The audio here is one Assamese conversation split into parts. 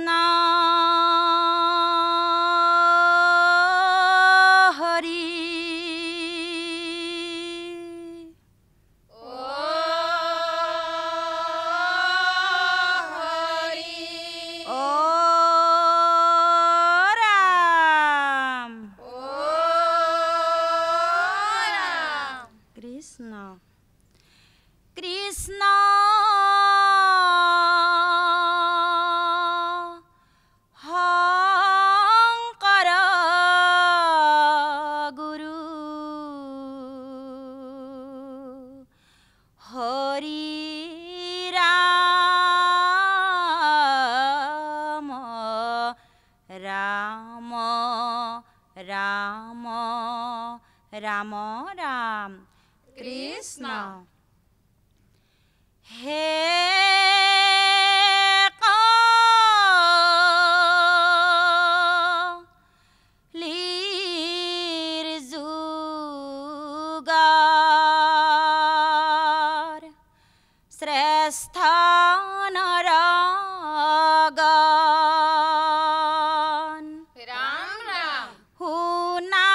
কৃষ্ণ হৰি কৃষ্ণ শংকৰ গুৰু হৰি ৰাম ৰাম ৰাম ৰাম ৰাম কৃষ্ণ হে কলিৰ যুগৰ শ্ৰেষ্ঠ নৰগণ ৰাম ৰাম শুনা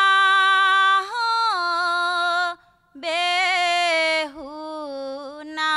বেহুনা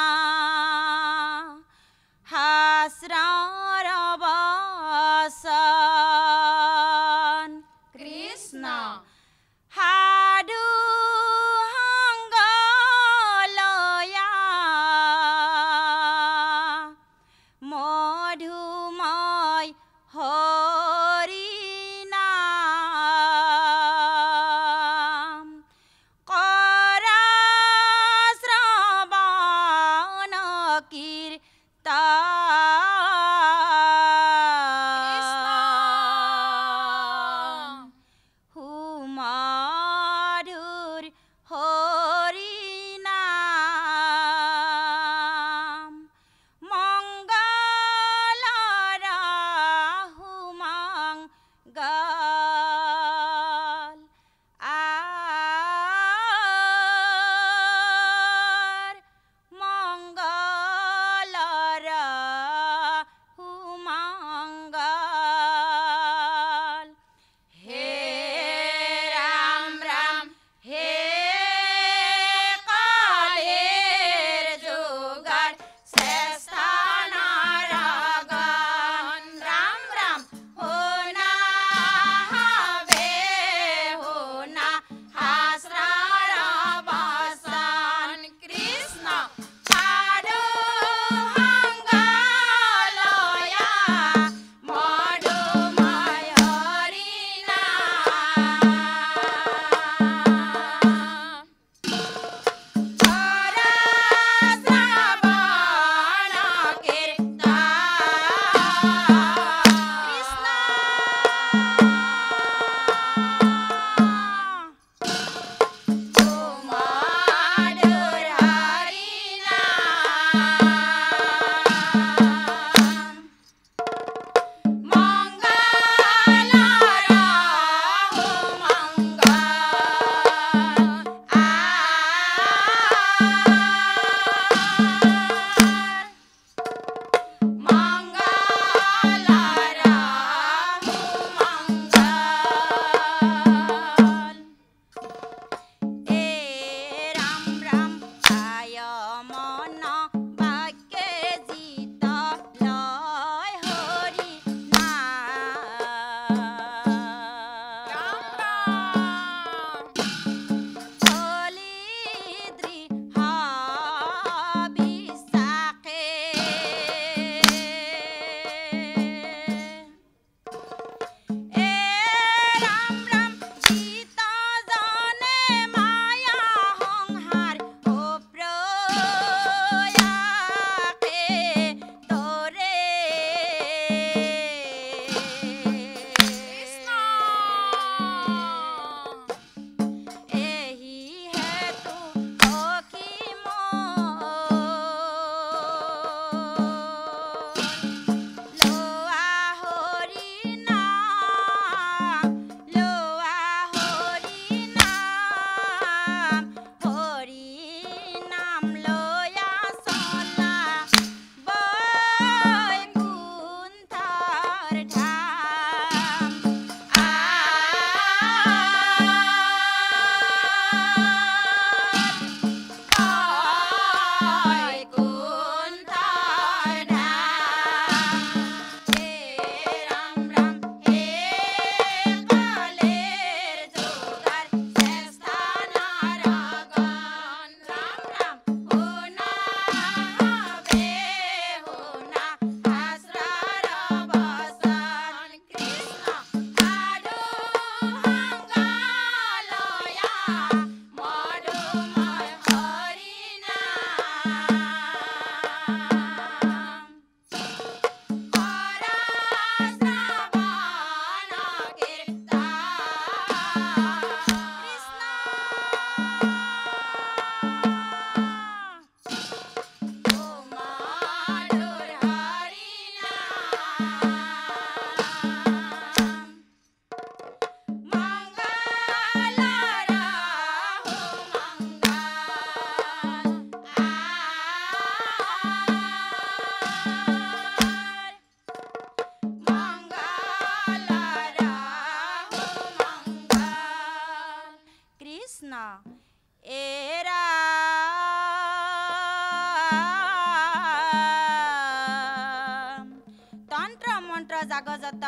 জাগজত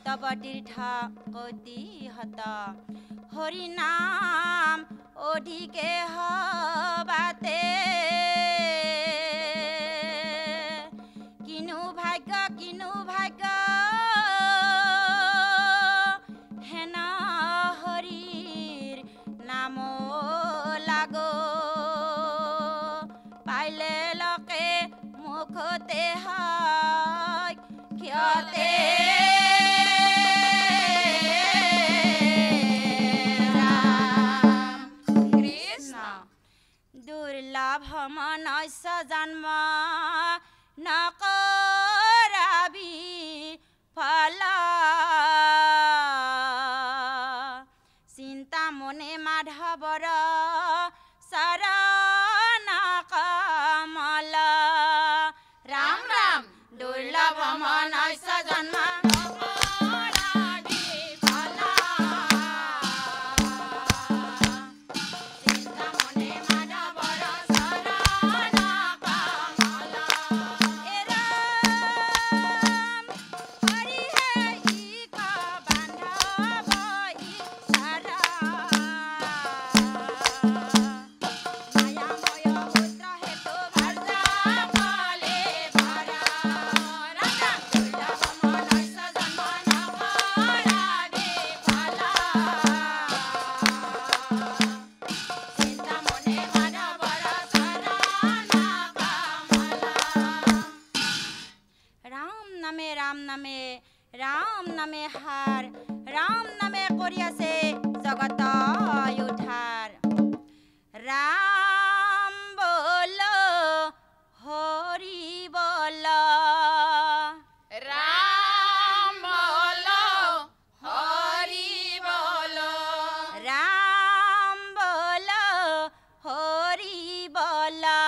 তব তীৰ্থ কৌতিহত হৰি নাম অধিকে হবাতে কিনো ভাগ্য হেন হৰিৰ নাম লাগো পাইলে লকে মুখতে হয় ক্ষতে দুৰ্লভ মনুষ্য জন্ম নকৰাবি ফল চিন্তা মনে মাধৱৰ চৰণ কমল ৰাম ৰাম দুৰ্লভ মনুষ্য জন্ম राम नामे हार राम नामे करियासे जगत उद्धार राम बोलो हरि बोलो राम बोलो हरि बोलो राम बोलो हरि बोलो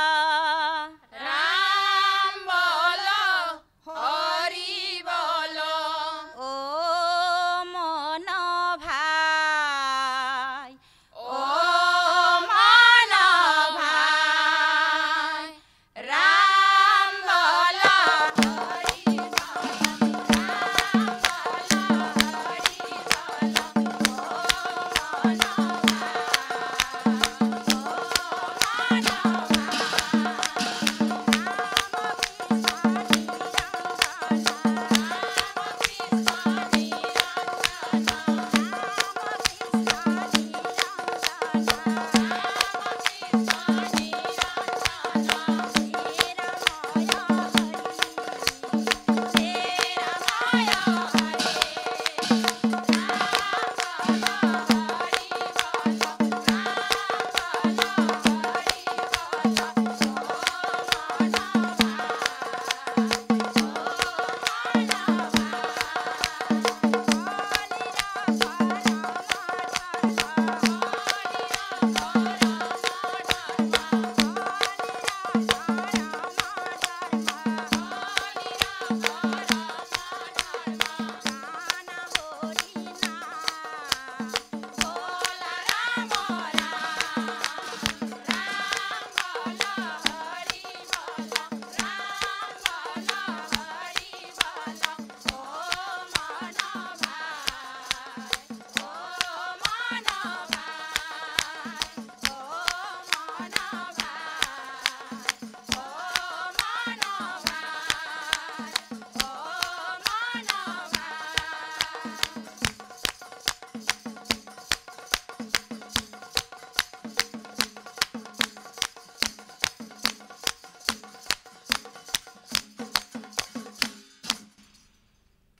राम बोलो हरि बोलो ओ मन भाई ओ मन भाई राम बोलो हरि बोलो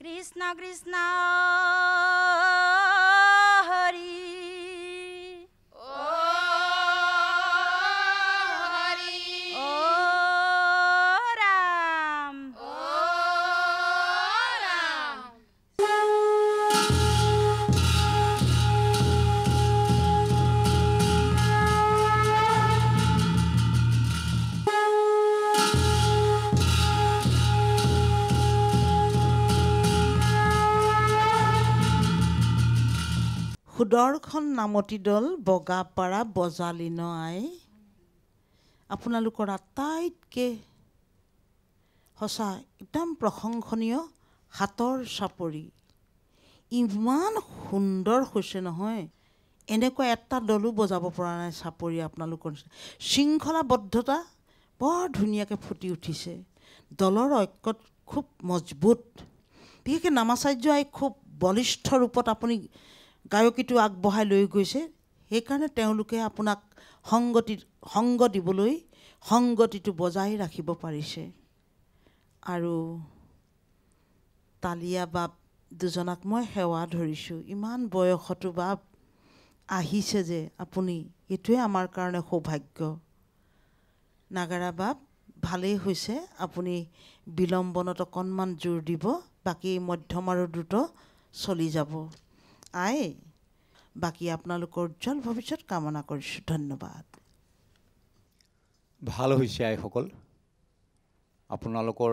कृष्ण कृष्ण हरि ओ हरि ओ राम ओ राम সুদৰ্শন নামতি দল বগাপাৰা বজালি ন আই আপোনালোকৰ আটাইতকৈ সঁচা একদম প্ৰশংসনীয় হাতৰ চাপৰি ইমান সুন্দৰ হৈছে নহয় এনেকুৱা এটা দলো বজাব পৰা নাই চাপৰি আপোনালোকৰ শৃংখলাবদ্ধতা বৰ ধুনীয়াকৈ ফুটি উঠিছে দলৰ ঐক্যত খুব মজবুত বিশেষকৈ নামাচাৰ্য আই খুব বলিষ্ঠ ৰূপত আপুনি গায়কীটো আগবঢ়াই লৈ গৈছে সেইকাৰণে তেওঁলোকে আপোনাক সংগ দিবলৈ সংগতিটো বজাই ৰাখিব পাৰিছে আৰু তালিয়া বাপ দুজনাক মই সেৱা ধৰিছোঁ ইমান বয়সতো বাপ আহিছে যে আপুনি এইটোৱে আমাৰ কাৰণে সৌভাগ্য নাগাৰা বাপ ভালেই হৈছে আপুনি বিলম্বনত অকণমান জোৰ দিব বাকী মধ্যম আৰু দ্ৰুত চলি যাব আই বাকী আপোনালোকৰ উজ্জ্বল ভৱিষ্যত কামনা কৰিছোঁ ধন্যবাদ ভাল হৈছে আইসকল আপোনালোকৰ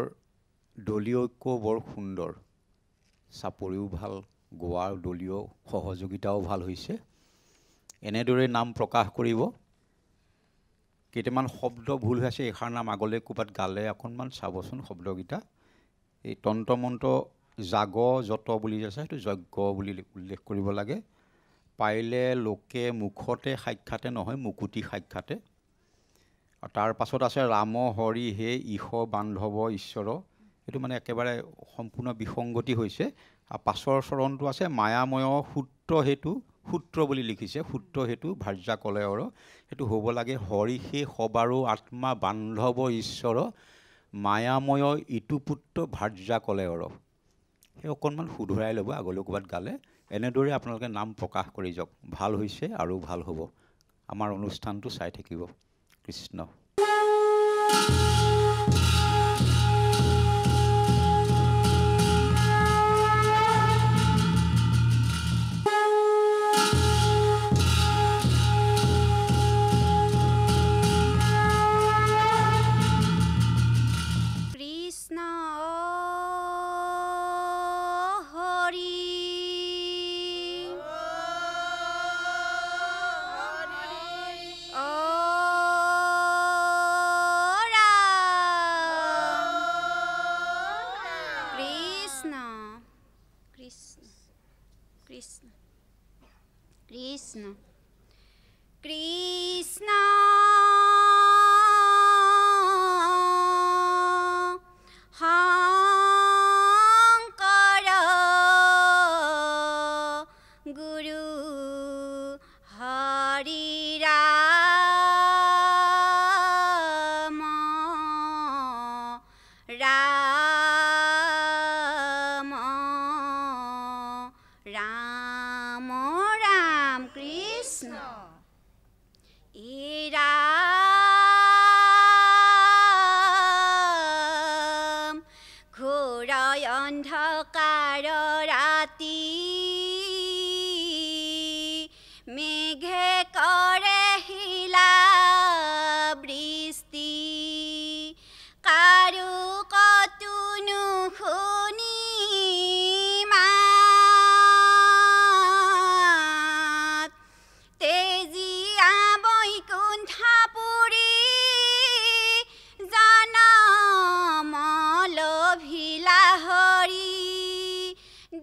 দলীয় ঐক্য বৰ সুন্দৰ চাপৰিও ভাল গোৱাৰ দলীয় সহযোগিতাও ভাল হৈছে এনেদৰে নাম প্ৰকাশ কৰিব কেইটামান শব্দ ভুল হৈছে এষাৰ নাম আগলৈ ক'ৰবাত গালে অকণমান চাবচোন শব্দকেইটা এই তন্ত্ৰমন্ত্ৰ জাগ যত বুলি আছে সেইটো যজ্ঞ বুলি উল্লেখ কৰিব লাগে পাৰিলে লোকে মুখতে সাক্ষাতে নহয় মুকুতি সাক্ষাতে আৰু তাৰ পাছত আছে ৰাম হৰি হে ঈশ বান্ধৱ ঈশ্বৰ এইটো মানে একেবাৰে সম্পূৰ্ণ বিসংগতি হৈছে আৰু পাছৰ চৰণটো আছে মায়াময় সূত্ৰ হেতু সূত্ৰ বুলি লিখিছে সূত্ৰ হেতু ভাৰ্যা কলেয়ৰ সেইটো হ'ব লাগে হৰি হে সবাৰো আত্মা বান্ধৱ ঈশ্বৰ মায়াময় ইটো পুত্ৰ ভাৰ্যা কলেয়ৰ সেই অকণমান শুধৰাই ল'ব আগলৈ ক'ৰবাত গালে এনেদৰে আপোনালোকে নাম প্ৰকাশ কৰি যাওক ভাল হৈছে আৰু ভাল হ'ব আমাৰ অনুষ্ঠানটো চাই থাকিব কৃষ্ণ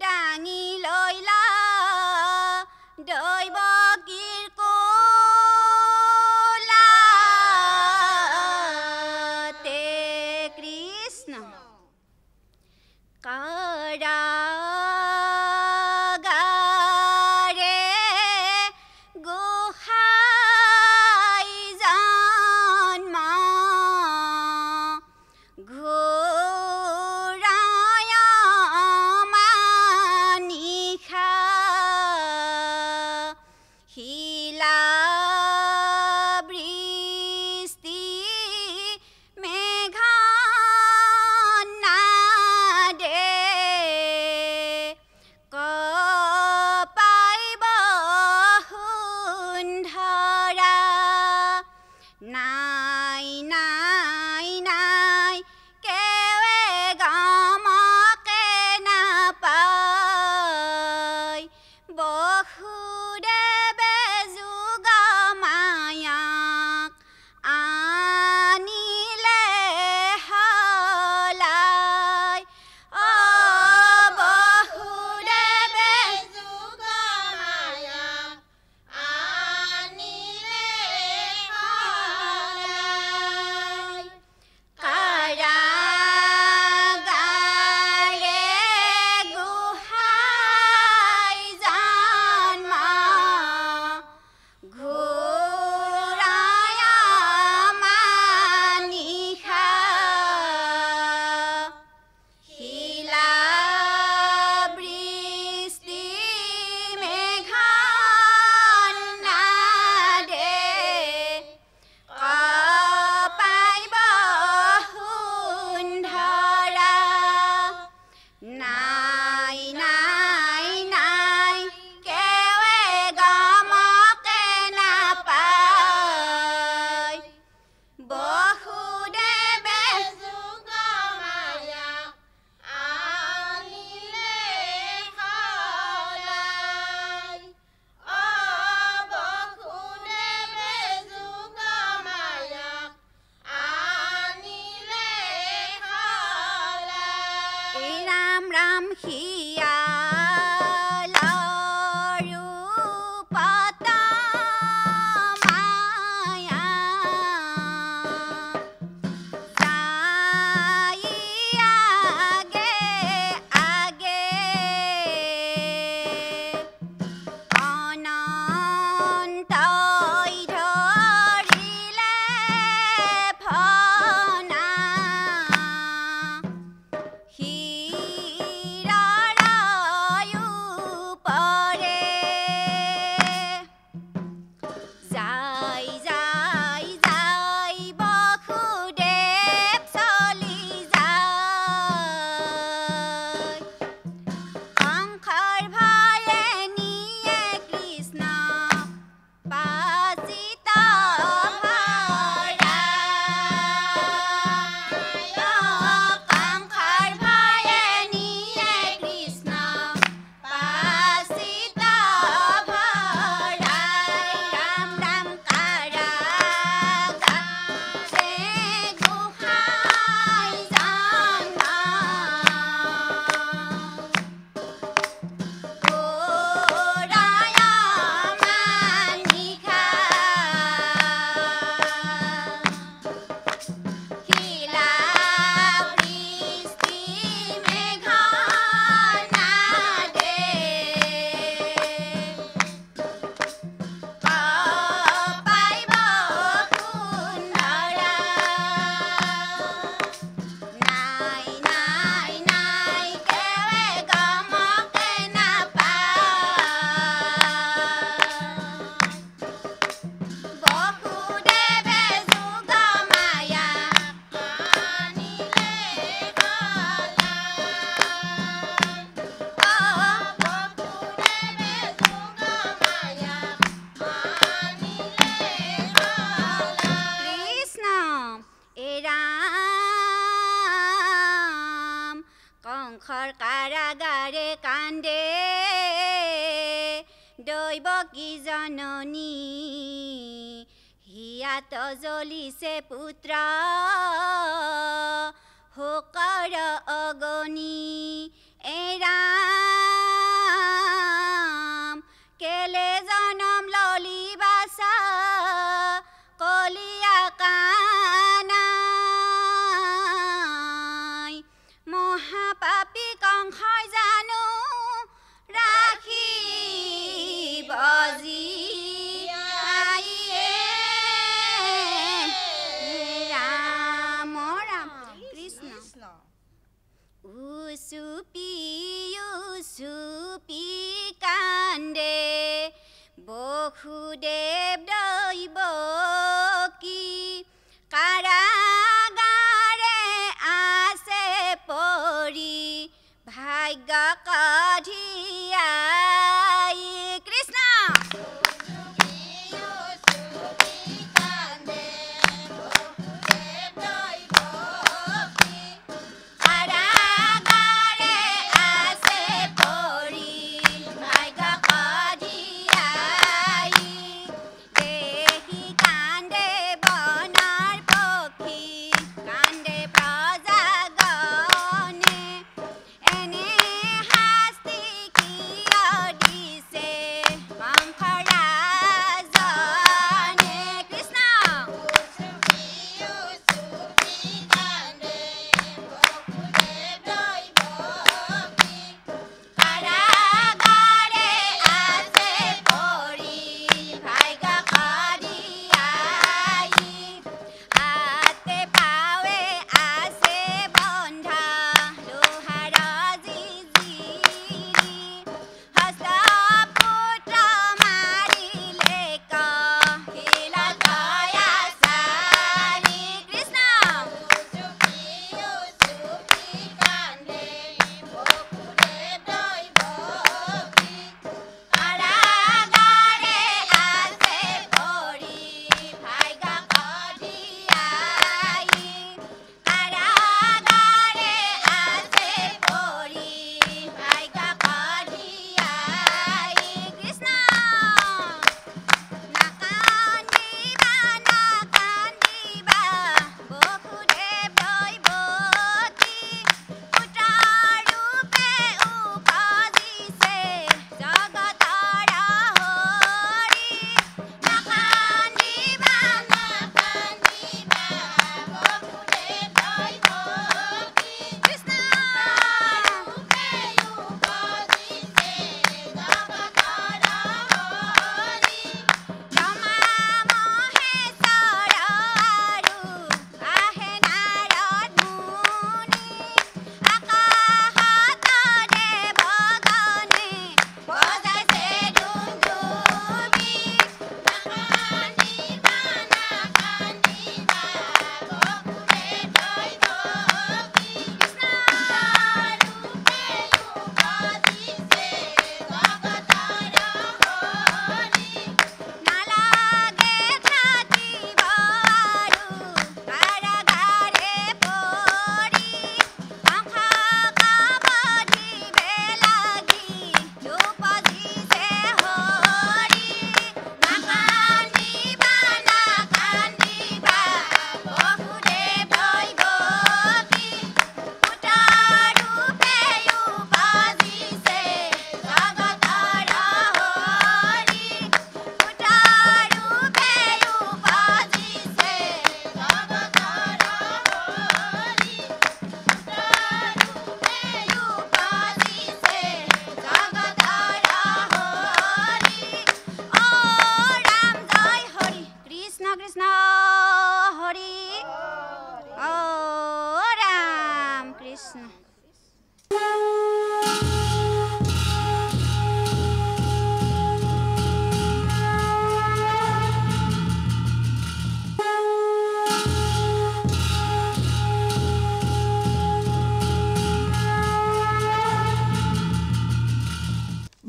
দাঙিল গাৰে কান্দে দৈৱকী জননী হিয়াত জ্বলিছে পুত্ৰ শোকৰ অগনি এৰাম কেলে জনম ললি বাছা কলিয়া কানাই মহাপাপী কংসই জানো ৰাখি বজি ৰাম ৰাম কৃষ্ণ উচুপি উচুপি কান্দে বসুদেৱ দৈৱকী কাৰাগাৰে আছে পৰি ভাগ্য কঢ়িয়াই কৃষ্ণ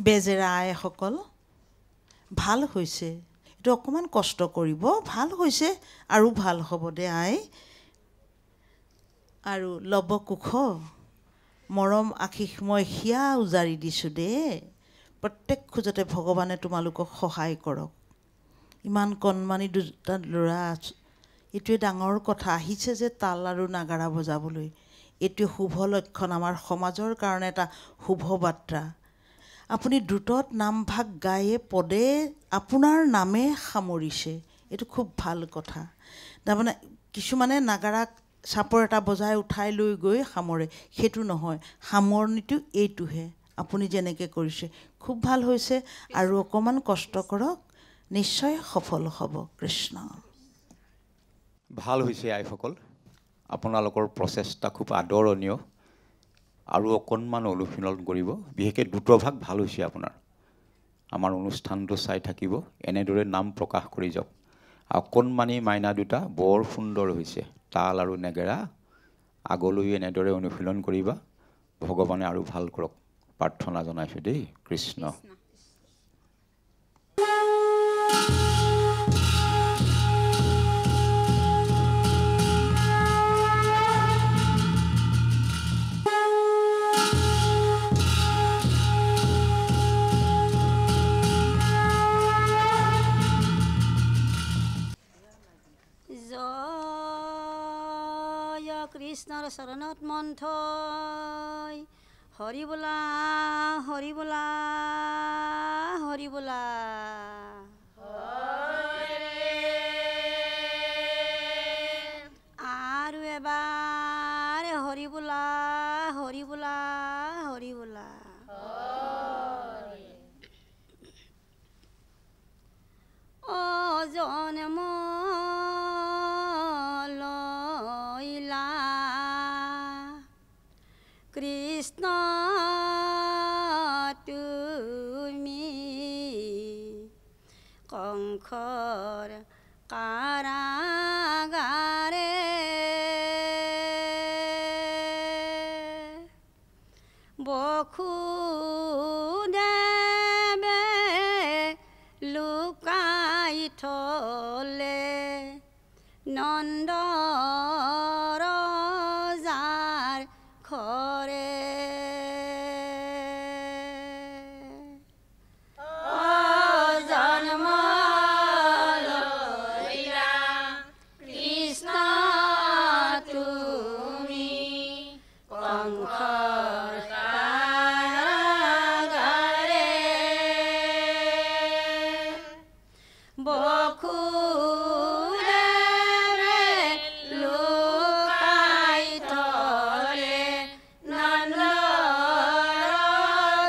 বেজেৰা আইসকল ভাল হৈছে, এইটো অকণমান কষ্ট কৰিব, ভাল হৈছে আৰু ভাল হ'ব দে আই। আৰু লৱ কুশ মৰম আশীষ মই হিয়া উজাৰি দিছোঁ দেই। প্ৰত্যেক খোজতে ভগৱানে তোমালোকক সহায় কৰক। ইমান কণমানি দুটা ল'ৰা, এইটোৱে ডাঙৰ কথা। আহিছে যে তাল আৰু নাগাৰা বজাবলৈ, এইটোৱে শুভ লক্ষণ, আমাৰ সমাজৰ কাৰণে এটা শুভ বাৰ্তা। আপুনি দ্ৰুতত নামভাগ গায়ে পদে আপোনাৰ নামে সামৰিছে, এইটো খুব ভাল কথা। তাৰমানে কিছুমানে নাগাৰা চাপৰ এটা বজাই উঠাই লৈ গৈ সামৰে, সেইটো নহয়, সামৰণিটো এইটোহে। আপুনি যেনেকৈ কৰিছে খুব ভাল হৈছে, আৰু অকণমান কষ্ট কৰক, নিশ্চয় সফল হ'ব। কৃষ্ণ। ভাল হৈছে আইসকল, আপোনালোকৰ প্ৰচেষ্টা খুব আদৰণীয়। আৰু অকণমান অনুশীলন কৰিব, বিশেষকৈ দ্ৰুতভাগ ভাল হৈছে আপোনাৰ। আমাৰ অনুষ্ঠানটো চাই থাকিব, এনেদৰে নাম প্ৰকাশ কৰি যাওক। অকণমানি মাইনা দুটা বৰ সুন্দৰ হৈছে, তাল আৰু নেগেৰা। আগলৈ এনেদৰে অনুশীলন কৰিবা, ভগৱানে আৰু ভাল কৰক, প্ৰাৰ্থনা জনাইছোঁ দেই। কৃষ্ণ। জয় কৃষ্ণৰ চৰণত মন থৈ হৰি বোলা, হৰি বোলা, হৰি বোলা। আৰু এবাৰ হৰি বোলা, হৰি বোলা, হৰি বোলা। অ জনম লইলা কৃষ্ণ তুমি কংসৰ কাৰাগাৰে বসুদেৱে লুকাই থলে নন্দ ৰজাৰ ঘৰে। জন্ম লইলা কৃষ্ণ তুমি কংসৰ কাৰাগাৰে বসুদেৱে লুকাই থলে নন্দ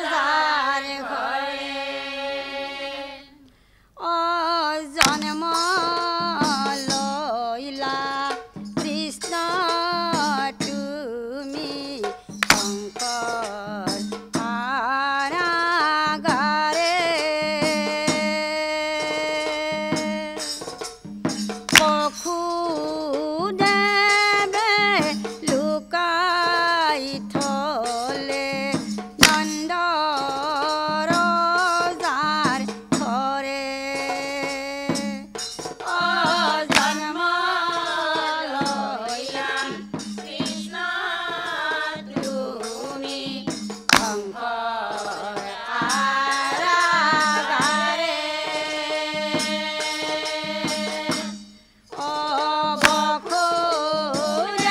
ৰজাৰ ঘৰে। অ জন্ম লইলা কৃষ্ণ তুমি কংসৰ কাৰাগাৰে বসুদেৱে লুকাই থলে নন্দ ৰজাৰ ঘৰে। অ জন্ম লইলা কৃষ্ণ তুমি কংসৰ কাৰাগাৰে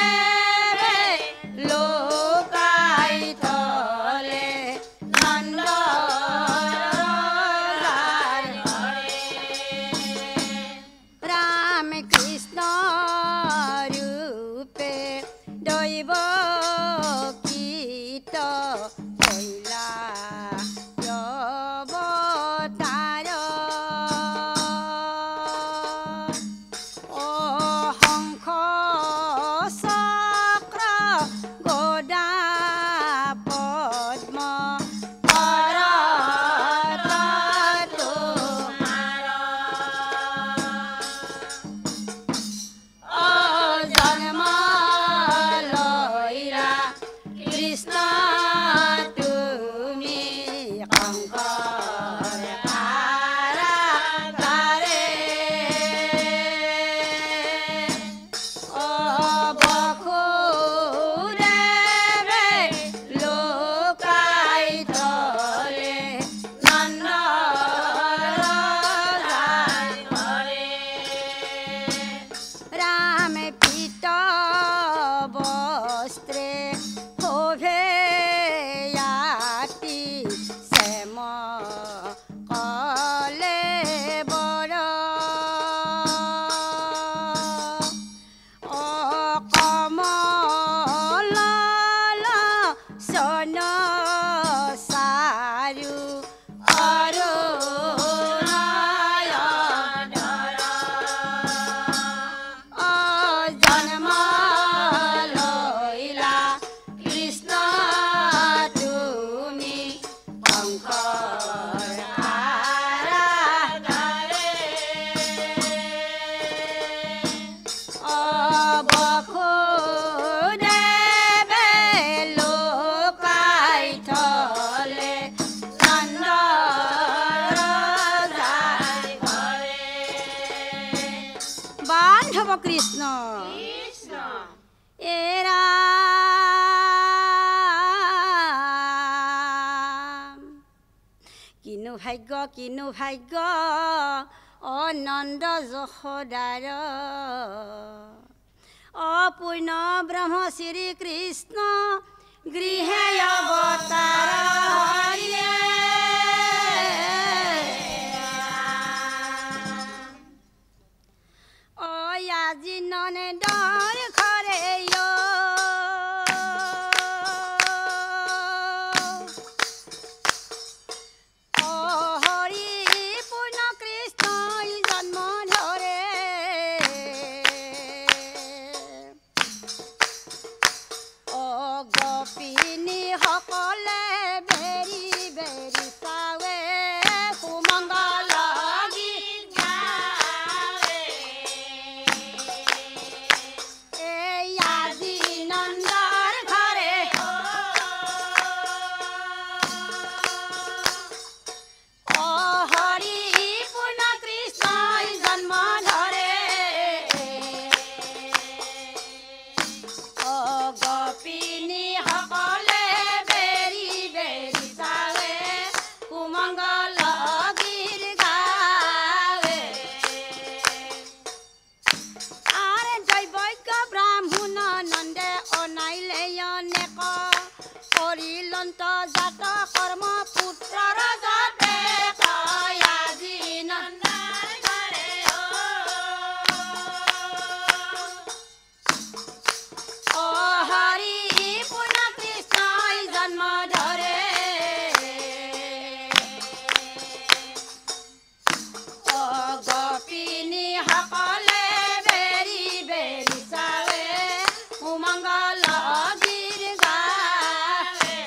বসুদেৱে লুকাই থলে নন্দ ৰজাৰ ঘৰে। ৰাম কৃষ্ণ ৰূপে দৈৱকীত কইলা অৱতাৰ। শংখ চক্ৰ গদা পদ্ম কৰত তোমাৰ। জন্ম লইলা কৃষ্ণ তুমি কংসৰ কাৰাগাৰে বসুদেৱে বান্ধৱ কৃষ্ণ এৰা কিনো ভাগ্য অনন্দ যশোদাৰ অপূৰ্ণ ব্ৰহ্ম শ্ৰী কৃষ্ণ গৃহে অৱতাৰ হৰিয়ে আজি ননেদৰ ঘৰে হৰি পূৰ্ণ কৃষ্ণই জন্ম ধৰে গোপিনী সকলে বেৰি বেৰি চাৱে সুমংগল গীত গাৱে আজি নন্দৰ ঘৰে হৰি পূৰ্ণ কৃষ্ণই জন্ম ধৰে গোপিনী সকলে বেৰি বেৰি চাৱে সুমংগল গীত গাৱে আৰে দৈবজ্ঞ ব্ৰাহ্মণ নন্দে অনাইলে অনেক কৰিলন্ত জাত কৰ্ম পুত্ৰৰ যাতে কয় আজি নন্দৰ ঘৰে হৰি পূৰ্ণ কৃষ্ণই জন্ম ধৰে গোপিনী সকলে বেৰি বেৰি চাৱে সুমংগল গীত গাৱে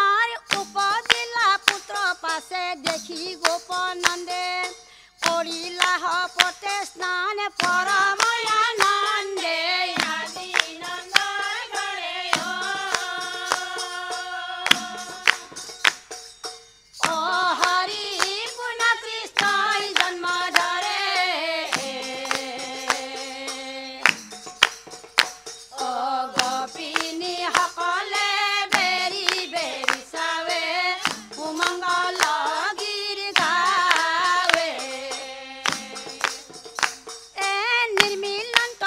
আৰু উপজিলা পুত্ৰ পাছে দেখি গোপনন্দে কৰিলা পতে স্নান পৰময়ানন্দে আজি নন্দৰ ঘৰে হৰি পূৰ্ণ কৃষ্ণই জন্ম ধৰে গোপিনী সকলে বেৰি বেৰি চাৱে সুমংগল গীত গাৱে নিৰ্মিলন্ত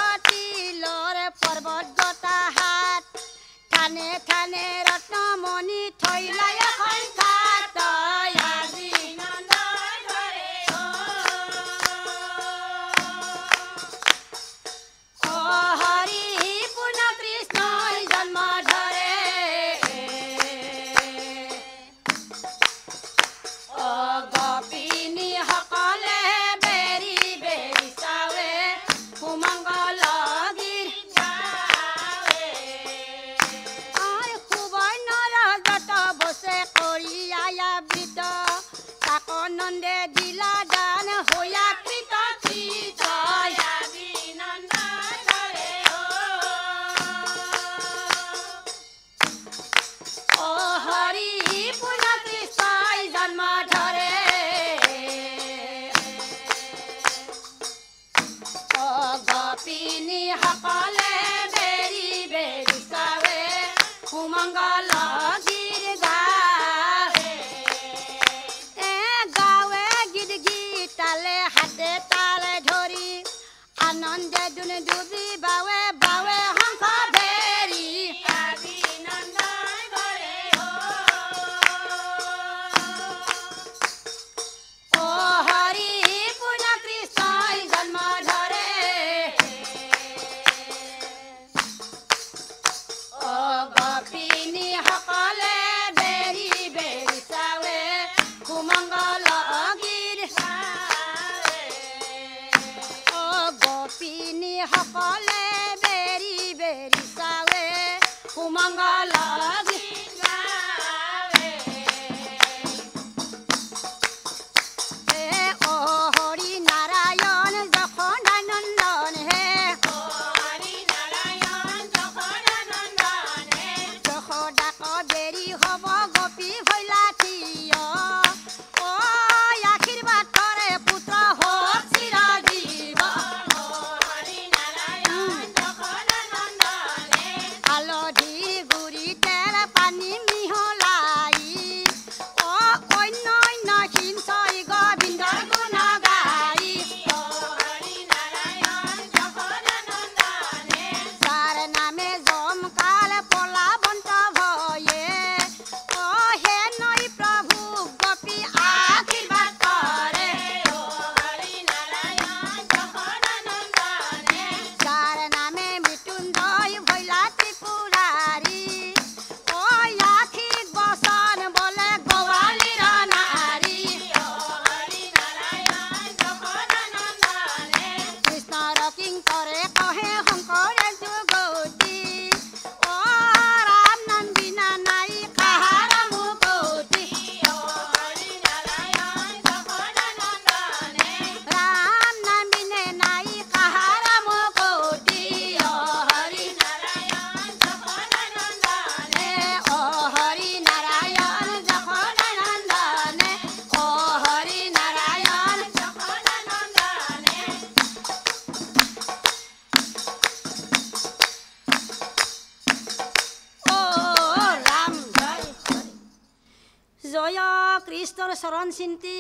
জয় কৃষ্ণৰ চৰণ চিন্তি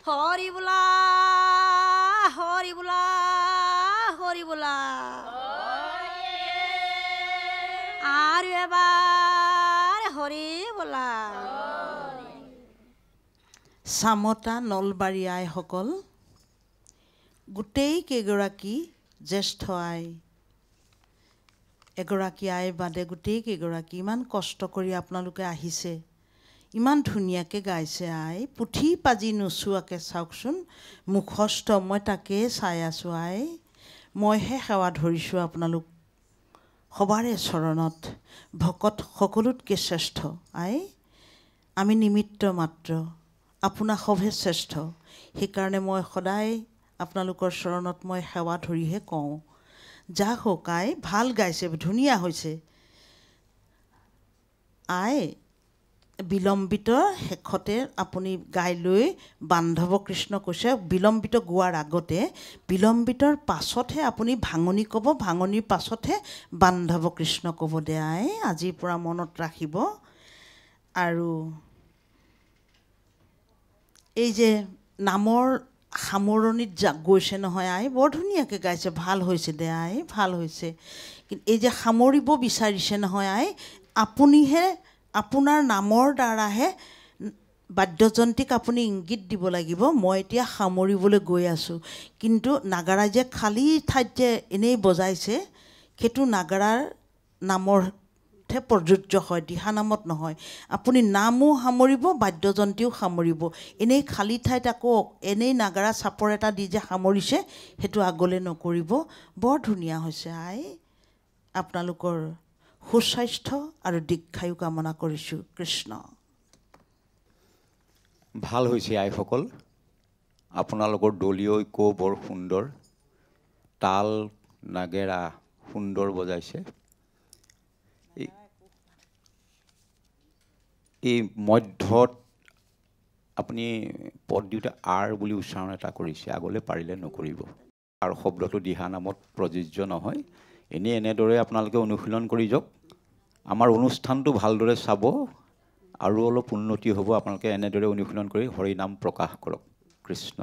হৰি বোলা হৰি বোলা হৰি বোলা আৰু এবাৰ হৰি বোলা। চামতা নলবাৰী আইসকল, গোটেই কেইগৰাকী জ্যেষ্ঠ আই, এগৰাকী আই বাদে গোটেই কেইগৰাকী ইমান কষ্ট কৰি আপোনালোকে আহিছে, ইমান ধুনীয়াকৈ গাইছে আই, পুথি পাজি নোচোৱাকৈ চাওকচোন, মুখস্থ মই তাকে চাই আছোঁ আই, মইহে সেৱা ধৰিছোঁ আপোনালোক সবাৰে চৰণত, ভকত সকলোতকৈ শ্ৰেষ্ঠ আই, আমি নিমিত্ত মাত্ৰ, আপোনা সভে শ্ৰেষ্ঠ, সেইকাৰণে মই সদায় আপোনালোকৰ চৰণত মই সেৱা ধৰিহে কওঁ। যা হওক আই, ভাল গাইছে, ধুনীয়া হৈছে আই। বিলম্বিত শেষতে আপুনি গাই লৈ বান্ধৱ কৃষ্ণ কৈছে, বিলম্বিত গোৱাৰ আগতে বিলম্বিতৰ পাছতহে আপুনি ভাঙনি ক'ব, ভাঙনিৰ পাছতহে বান্ধৱ কৃষ্ণ ক'ব দে আই, আজিৰ পৰা মনত ৰাখিব। আৰু এই যে নামৰ সামৰণিত গৈছে নহয় আই, বৰ ধুনীয়াকৈ গাইছে, ভাল হৈছে দে আই, ভাল হৈছে। কিন্তু এই যে সামৰিব বিচাৰিছে নহয় আই, আপুনিহে আপোনাৰ নামৰ দ্বাৰাহে বাদ্যযন্ত্ৰীক আপুনি ইংগিত দিব লাগিব, মই এতিয়া সামৰিবলৈ গৈ আছোঁ। কিন্তু নাগাৰা যে খালী ঠাইত যে এনেই বজাইছে, সেইটো নাগাৰাৰ নামৰহে প্ৰযোজ্য হয়, দিহানামত নহয়। আপুনি নামো সামৰিব, বাদ্যযন্ত্ৰীও সামৰিব। এনেই খালী ঠাইত আকৌ এনেই নাগাৰা চাপৰ এটা দি যে সামৰিছে, সেইটো আগলৈ নকৰিব। বৰ ধুনীয়া হৈছে আই, আপোনালোকৰ সুস্বাস্থ্য আৰু দীৰ্ঘায়ু কামনা কৰিছোঁ। কৃষ্ণ। ভাল হৈছে আইসকল, আপোনালোকৰ দলীয় ঐক্য বৰ সুন্দৰ, তাল নাগেৰা সুন্দৰ বজাইছে। এই মধ্যত আপুনি পদ দিওঁতে আৰ বুলি উচ্চাৰণ এটা কৰিছে, আগলৈ পাৰিলে নকৰিব। আৰু শব্দটো দিহা নামত প্ৰযোজ্য নহয়। এনেদৰে আপোনালোকে অনুশীলন কৰি যাওক, আমাৰ অনুষ্ঠানটো ভালদৰে চাব, আৰু অলপ উন্নতি হ'ব। আপোনালোকে এনেদৰে অনুশীলন কৰি হৰি নাম প্ৰকাশ কৰক। কৃষ্ণ।